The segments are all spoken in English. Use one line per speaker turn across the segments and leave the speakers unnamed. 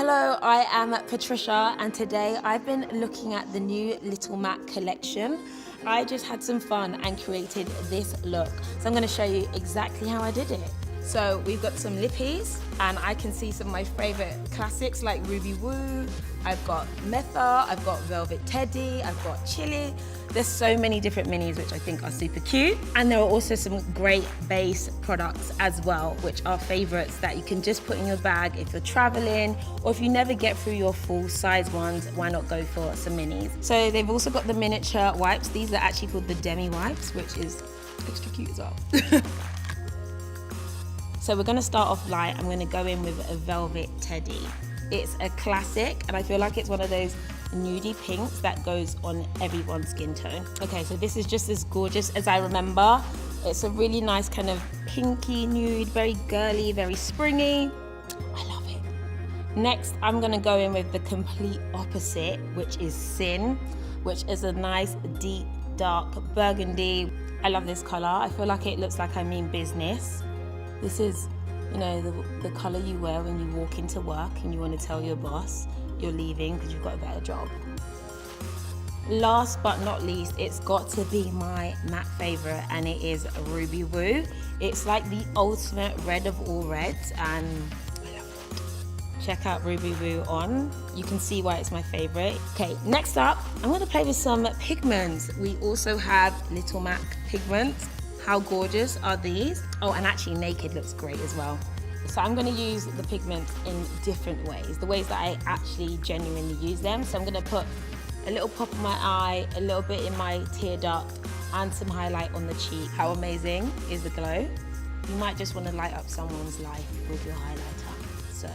Hello, I am Patricia and today I've been looking at the new Little Mac collection. I just had some fun and created this look. So I'm going to show you exactly how I did it. So we've got some lippies and I can see some of my favorite classics like Ruby Woo. I've got Metha, I've got Velvet Teddy, I've got Chili. There's so many different minis which I think are super cute. And there are also some great base products as well, which are favorites that you can just put in your bag if you're traveling, or if you never get through your full size ones, why not go for some minis? So they've also got the miniature wipes. These are actually called the demi wipes, which is extra cute as well. So we're gonna start off light. I'm gonna go in with a Velvet Teddy. It's a classic, and I feel like it's one of those nudie pinks that goes on everyone's skin tone. Okay, so this is just as gorgeous as I remember. It's a really nice kind of pinky nude, very girly, very springy. I love it. Next, I'm gonna go in with the complete opposite, which is Sin, which is a nice, deep, dark burgundy. I love this color. I feel like it looks like I mean business. This is, you know, the color you wear when you walk into work and you want to tell your boss you're leaving because you've got a better job. Last but not least, it's got to be my matte favorite, and it is Ruby Woo. It's like the ultimate red of all reds, and I love it. Check out Ruby Woo on. You can see why it's my favorite. Okay, next up, I'm going to play with some pigments. We also have Little Mac pigments. How gorgeous are these? Oh, and actually Naked looks great as well. So I'm gonna use the pigments in different ways, the ways that I actually genuinely use them. So I'm gonna put a little pop in my eye, a little bit in my tear duct, and some highlight on the cheek. How amazing is the glow? You might just wanna light up someone's life with your highlighter. So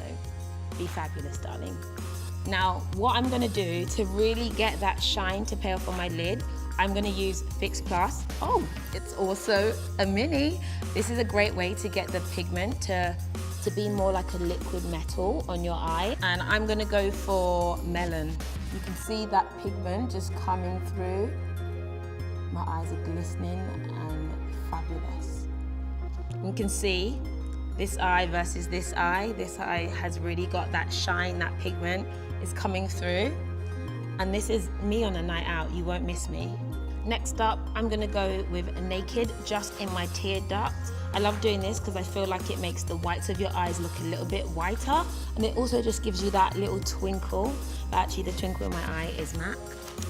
be fabulous, darling. Now, what I'm gonna do to really get that shine to pay off on my lid, I'm gonna use Fix Plus. Oh, it's also a mini. This is a great way to get the pigment to be more like a liquid metal on your eye. And I'm gonna go for Melon. You can see that pigment just coming through. My eyes are glistening and fabulous. You can see this eye versus this eye. This eye has really got that shine, that pigment is coming through. And this is me on a night out, you won't miss me. Next up, I'm gonna go with Naked just in my tear duct. I love doing this because I feel like it makes the whites of your eyes look a little bit whiter, and it also just gives you that little twinkle. But actually the twinkle in my eye is MAC.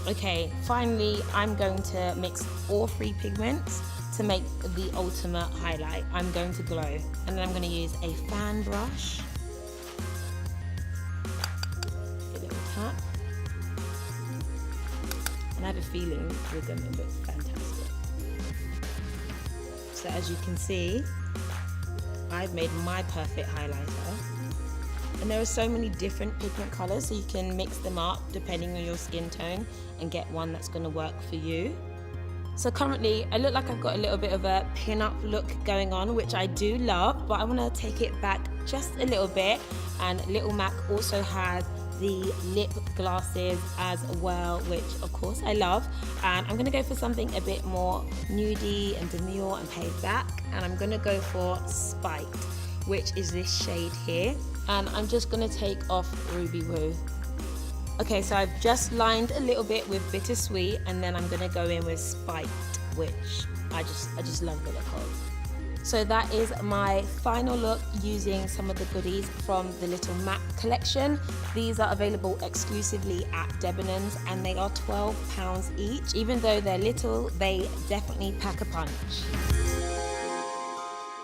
Okay, finally, I'm going to mix all three pigments to make the ultimate highlight. I'm going to glow, and then I'm gonna use a fan brush. A little tap. And I have a feeling with them it looks fantastic. So as you can see, I've made my perfect highlighter. And there are so many different pigment colors, so you can mix them up depending on your skin tone and get one that's gonna work for you. So currently, I look like I've got a little bit of a pin-up look going on, which I do love, but I wanna take it back just a little bit. And Little Mac also has the lip glasses as well, which of course I love. And I'm gonna go for something a bit more nudie and demure and paid back. And I'm gonna go for Spiked, which is this shade here. And I'm just gonna take off Ruby Woo. Okay, so I've just lined a little bit with Bittersweet, and then I'm gonna go in with Spiked, which I just love the look of. So that is my final look using some of the goodies from the Little Mac collection. These are available exclusively at Debenhams, and they are £12 each. Even though they're little, they definitely pack a punch.